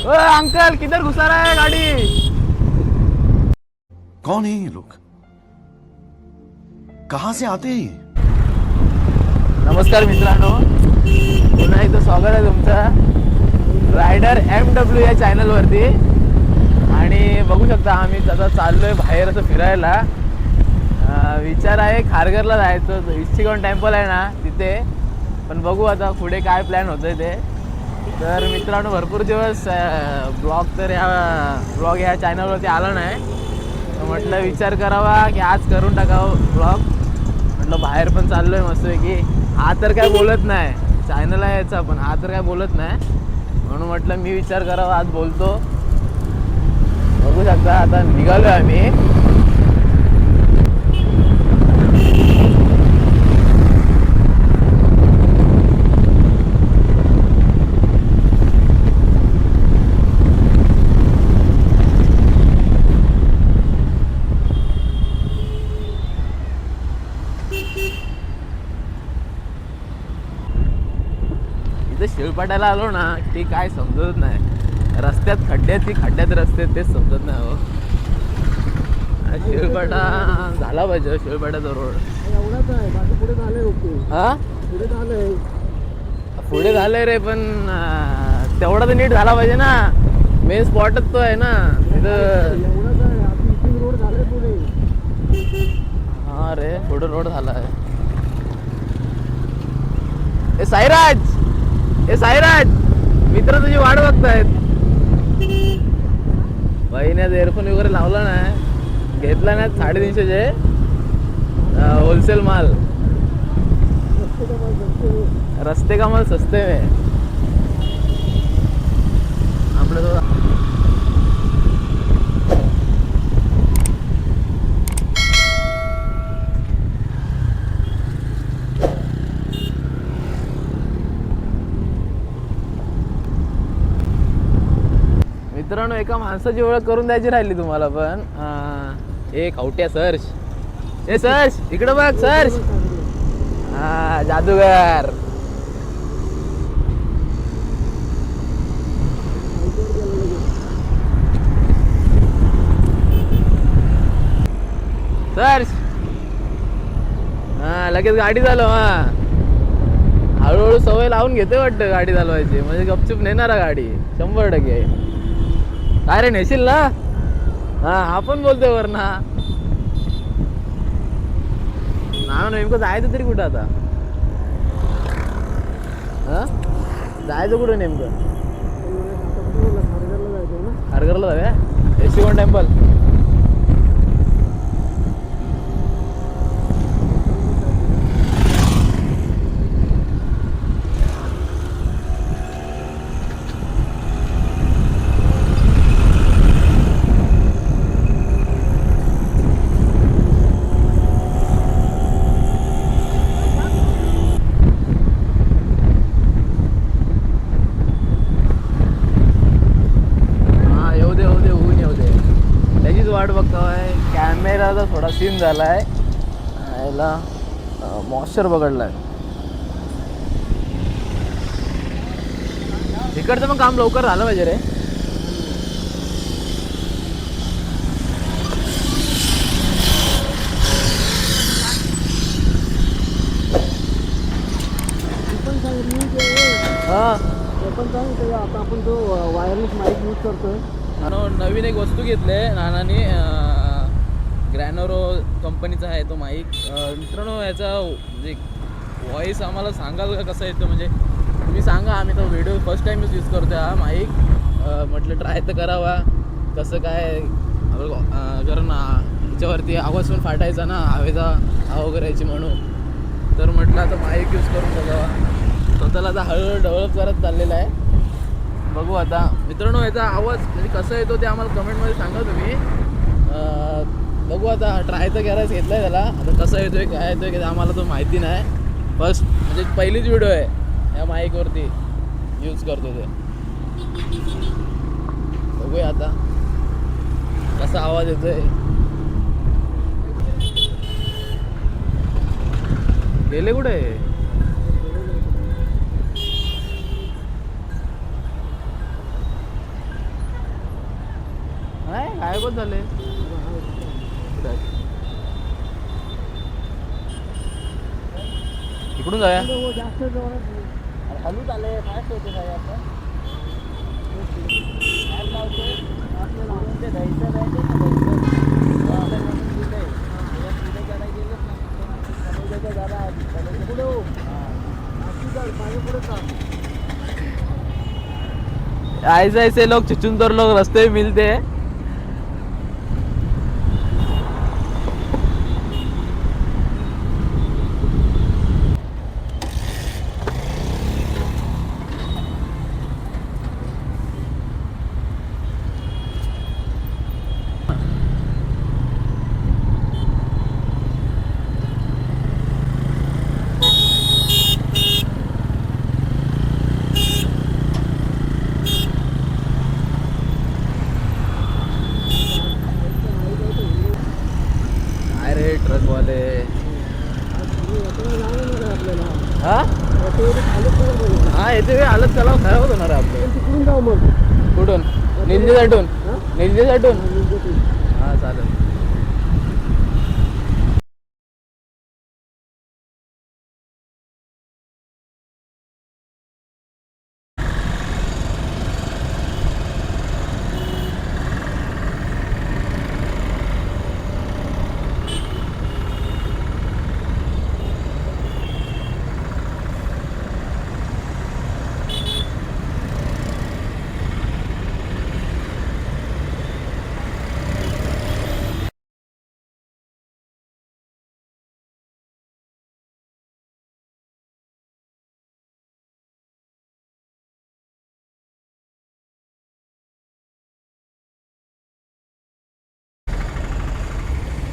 Uncle किधर घुसा रहा है गाड़ी? कौन है ये लोग? कहां से आते हैं ये? नमस्कार मित्रांनो, पुन्हा एकदा स्वागत आहे तुमचं रायडर MW या चॅनलवरती. आणि बघू शकता आम्ही आता चाललोय बाहेर असं फिरायला. विचार आहे खारघरला जायचं, इच्छिकवन टेम्पल आहे ना तिथे. पण बघू आता पुढे काय प्लॅन होतोय ते. तर मित्रांनो, भरपूर दिवस ब्लॉग या चॅनलवरती आला नाही. तर म्हटलं विचार करावा की आज करून टाकावं ब्लॉग. म्हटलं बाहेर पण चाललोय मस्तपैकी. हा तर काय बोलत नाही, चॅनल आहे याचा, पण हा तर काय बोलत नाही. म्हणून म्हटलं मी विचार करावा, आज बोलतो. बघू शकता आता निघालोय आम्ही. इथे शिळपाट्याला आलो ना ते काय समजत नाही. रस्त्यात खड्ड्यात की खड्ड्यात रस्ते तेच समजत नाही. हो, शिळपाटा झाला पाहिजे, शिळपाट्याचा रोड एवढाच आहे, बाकी पुढे झालंय. हा पुढे झालंय, पुढे झालंय रे, पण तेवढा तर नीट झाला पाहिजे ना. मेन स्पॉटच तो आहे ना तिथं. एवढाच आहे. आता इथून रोड झालाय पुढे. हा रे, पुढे रोड झालाय. ए साईराज, मित्र तुझी वाट बघतायत. बहिण्यात एअरफोन वगैरे लावला नाही, घेतला नाही. 350चे होलसेल माल. रस्ते का माल सस्ते में आपलं तो. मित्रांनो, एका माणसाची ओळख करून द्यायची राहिली तुम्हाला. पण एक खावट्या सर्च. ए सर्च, इकडं बघ सर्च. हा, जादूगार. सर्च. हा, लगेच गाडी चालव. हा, हळूहळू सवय लावून घेते वाटतं गाडी चालवायची, म्हणजे गपचूप नेणार गाडी 100%. काय रे, नेशील ना? हा, आपण बोलतोय वरना. ना नेमकं जायचं तरी कुठं आता? हा, जायचं कुठं नेमकं? खारघरला जाऊया. इच्छिकवन टेम्पल. वाट बघतोय. कॅमेराचा थोडा सीन झालाय, याला मॉइश्चर पकडलाय. इकडचं पण काम लवकर झालं पाहिजे रे. हा, पण सांग, आता आपण तो वायरलेस माईक यूज करतोय. नवीन एक वस्तू घेतले नानानी. ग्रॅनोरो कंपनीचा आहे तो माईक. मित्रांनो, याचा म्हणजे व्हॉइस आम्हाला सांगाल का कसं येतं? म्हणजे तुम्ही सांगा. आम्ही तो व्हिडिओ फर्स्ट टाईमच यूज करतो हा माईक. म्हटलं ट्राय तर करावा कसं काय. कारण ह्याच्यावरती आवाज पण फाटायचा ना, हवेचा हवा वगैरे यायची म्हणून. तर म्हटलं आता माईक यूज करून बघावा. स्वतःला आता हळूहळू डेव्हलप करत चाललेला आहे. बघू आता. मित्रांनो, याचा आवाज म्हणजे कसं येतो ते आम्हाला कमेंटमध्ये सांगा तुम्ही. बघू आता, ट्राय तर करायचं घेतलं आहे त्याला. आता कसं येतोय काय येतोय की आम्हाला तो माहिती नाही. फर्स्ट म्हणजे पहिलीच व्हिडिओ आहे या माईकवरती यूज करतो ते. बघूया आता कसा आवाज येतोय. गेले कुठे? गायबच झाले. इकडून जाऊया. हो, जास्त जोरात हलूच आले फास्ट होते काय आपण काय लावते आपल्याला ते जायचं पुढे ऐसे ऐसे लोग छुचुंदर लोग रास्ते में मिलते हैं. अरे ट्रक वाले हा हा येते हालत चलाव खराब होणार आहे आपलं. तिकडून जाऊ मग कुठून निंदेसाठून निंदेसाठून हा चालेल.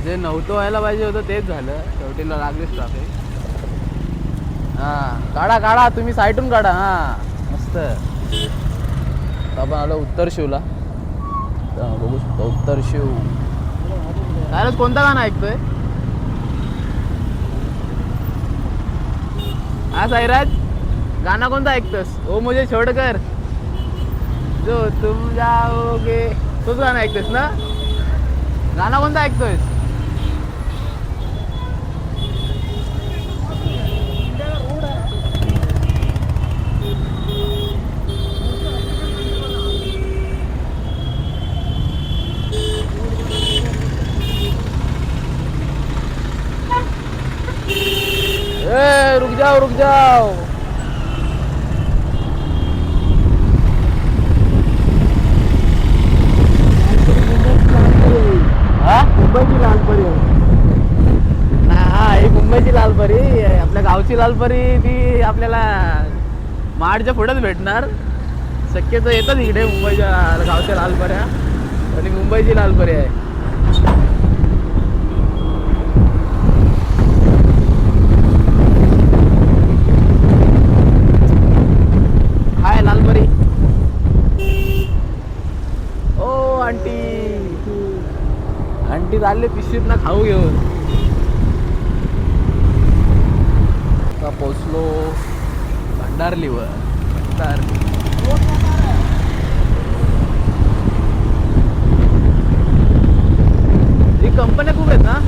जे नव्हतं व्हायला पाहिजे होतं तेच झालं. शेवटीला लागलीच ट्रॅफिक. हा काढा काढा तुम्ही साईडून काढा. हा मस्त. आपण आलो उत्तर शिवला. बघू शकतो उत्तर शिव. सायरस कोणता गाणं ऐकतोय हा सायराज? गाणं कोणतं ऐकतोस? ओ मुझे छोडकर जो तुम जाओगे तोच गाणं ऐकतोस ना? गाणं कोणतं ऐकतोयस? रुक जाओ रुक जाओ. हा मुंबईची लालपरी हा ही मुंबईची लालपरी. आपल्या गावची लालपरी ती आपल्याला महाडच्या पुढेच भेटणार. शक्यतो येतात इकडे मुंबईच्या गावच्या लालपऱ्या. आणि मुंबईची लालपरी आहे. हाय लालपरी. ओ आंटी आंटी चालले पिशवीत ना खाऊ घेऊन. आता पोचलो भंडारलीवर. ही कंपन्या खूप आहेत ना.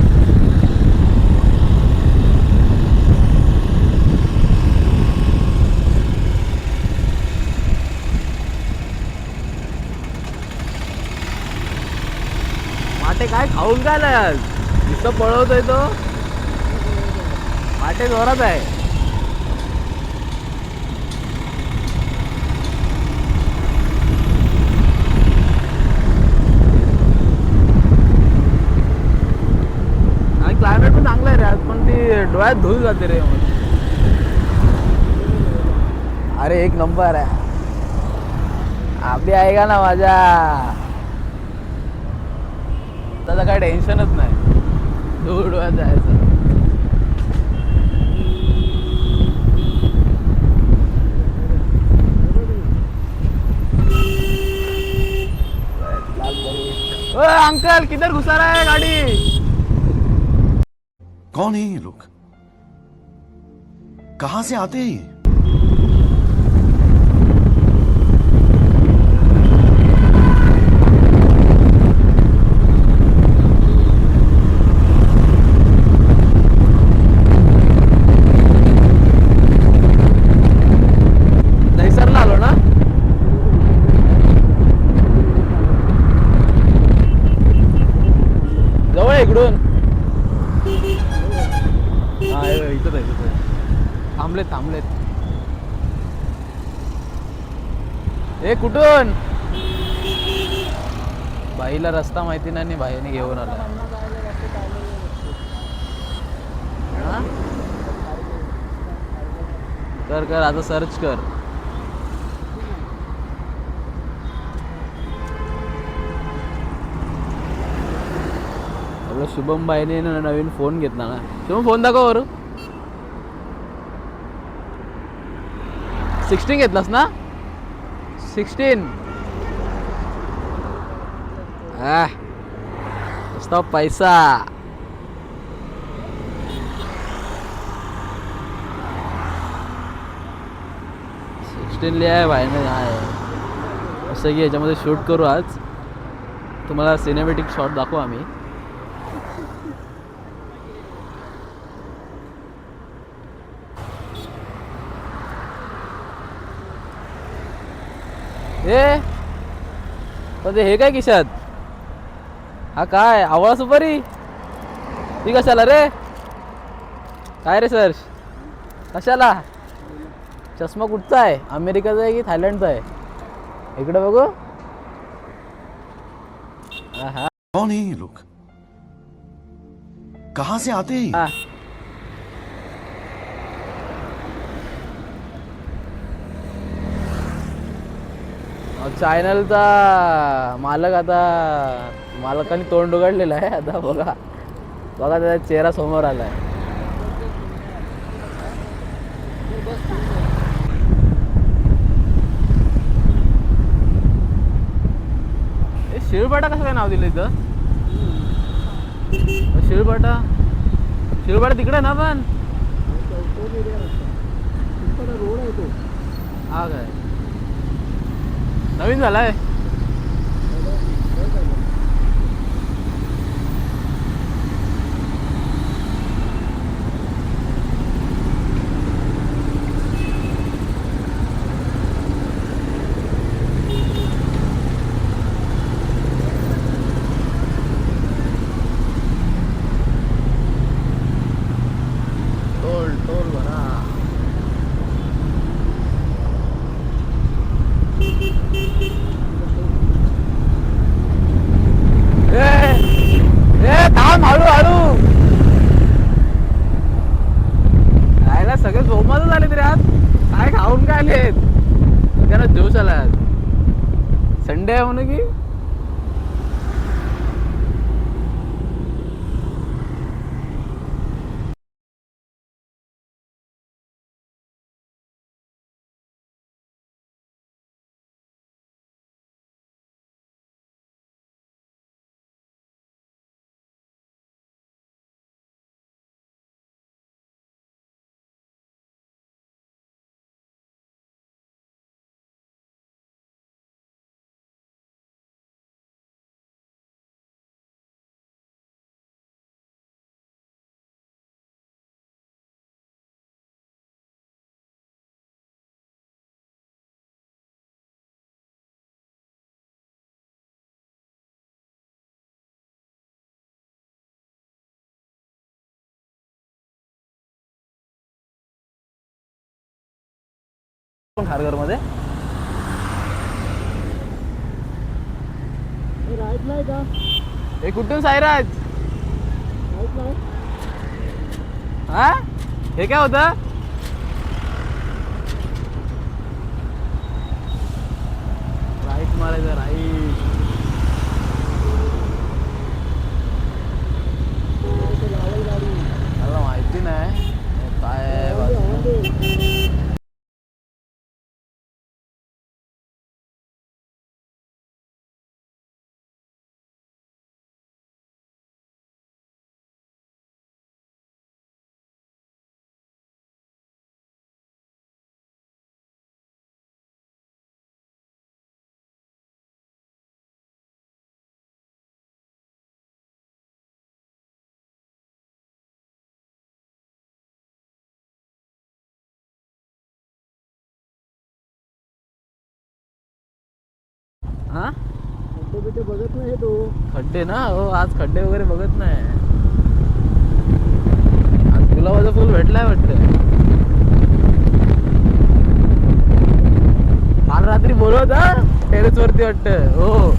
माटे काय खाऊन काय आज नुसतं पळवतोय तो. माटे जोरात आहे. आणि क्लायमेट पण चांगलं आहे रे आज. पण ती डोळ्यात धूळ जाते रे. अरे एक नंबर आहे. अभी आएगा ना माझा. त्याचं काय टेन्शनच नाही. धूळ डोळ्यात जायचं. अंकल किधर घुसा रहा है गाड़ी? कौन है ये लोग? कहां से आते हैं ये? हे कुठून बाईला रस्ता माहिती नाही आणि बाईने घेऊन आला. हा? कर कर आता सर्च कर. आपलं शुभम बाईने नवीन फोन घेतला ना. शुभम फोन दाखव बरं. 16 घेतलास ना. 16 नुसता पैसा. 16 लिहाय भाईने आहे असं की याच्यामध्ये शूट करू. आज तुम्हाला सिनेमॅटिक शॉट दाखवू आम्ही. पण हे काय खिशात. हा काय आवळा सुपारी ती कशाला रे. काय रे सर कशाला. चष्मा कुठचा आहे. अमेरिकाचा आहे की थायलंडचा आहे. इकडे बघू. कौन है ये लोग कहां से आते हैं चॅनलचा मालक आता मालकाने तोंड उघडलेलं आहे. आता बघा बघा त्याचा चेहरा समोर आलाय. शिळपाटा कसं काय नाव दिलं इथं. शिळपाटा तिकडे ना पण रोड आहे तो. हा काय नवीन झालाय. टोल भरा. थांब हळू राहायला सगळे झोमाच झाले तरी आज. काय खाऊन काय आलेत सगळ्यांना जोश आला. संडे आहे म्हणून की खारघर मध्ये राईटला आहे का. हे कुठून साईराज. राईटला आहे. हा हे काय होतं. राईट मारायचं राईट. मला माहिती नाही काय हा खड्डे बघत नाही तो. खड्डे ना. हो आज खड्डे वगैरे बघत नाही. आज गुलाबाचं फुल भेटलाय वाटतं. काल रात्री काहीतरी बोलवत हा टेरेस वरती वाटतं. हो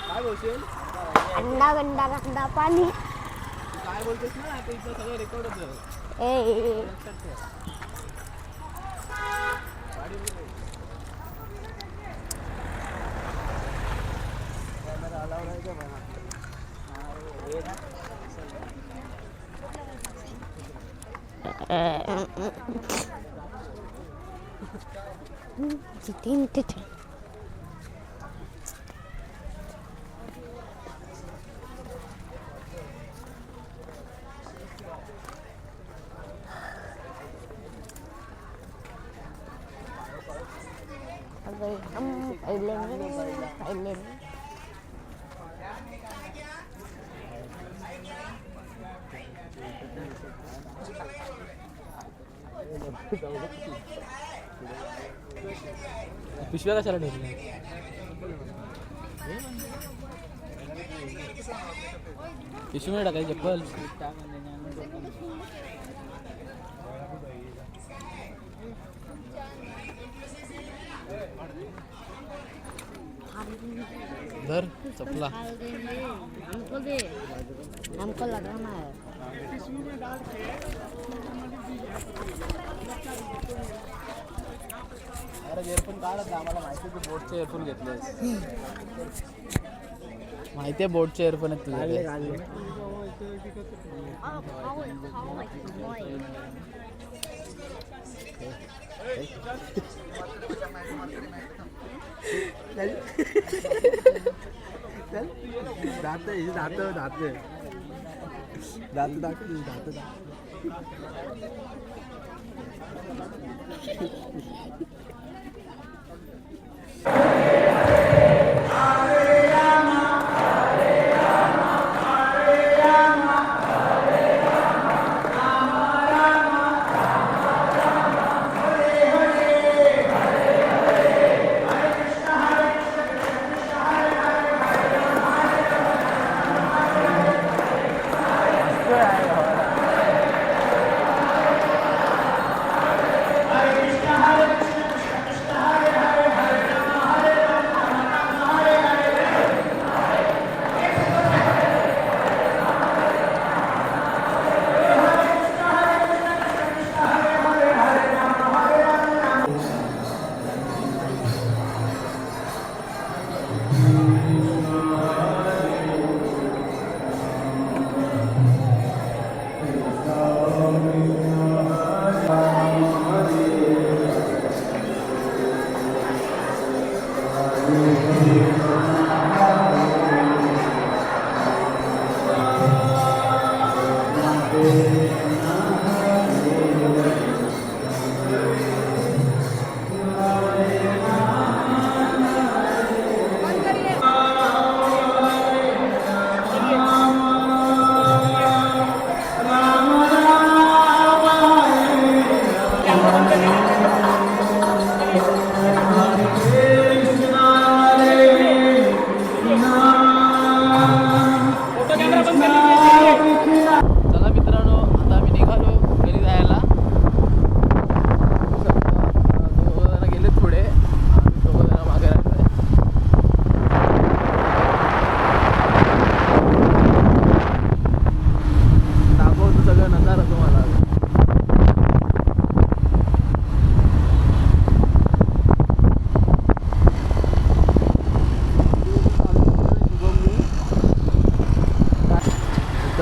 काय बोलशील? अंडा गंडा रंडा पाणी. काय बोलतेस ना आता इथं सगळं रेकॉर्ड होतं. ए जितीन तिथे पहिले पिशव्या कशाला ठेवल्या? पिशवी टाकायची चप्पल. धर चपला. हमको लगाना है. अरे इयरफोन काढत ना, आम्हाला माहिती आहे तू बोटचे इयरफोन घेतले. माहिती आहे बोटचे इयरफोन आहेत तुझे. दात दात दात दात दात दात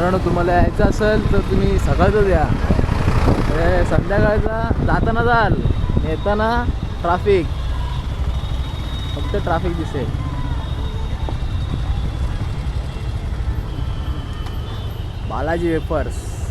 मित्रांनो तुम्हाला यायचं असेल तर तुम्ही सकाळचं या, संध्याकाळचा जाताना जाल, येताना ट्राफिक, फक्त ट्राफिक दिसेल. बालाजी वेफर्स.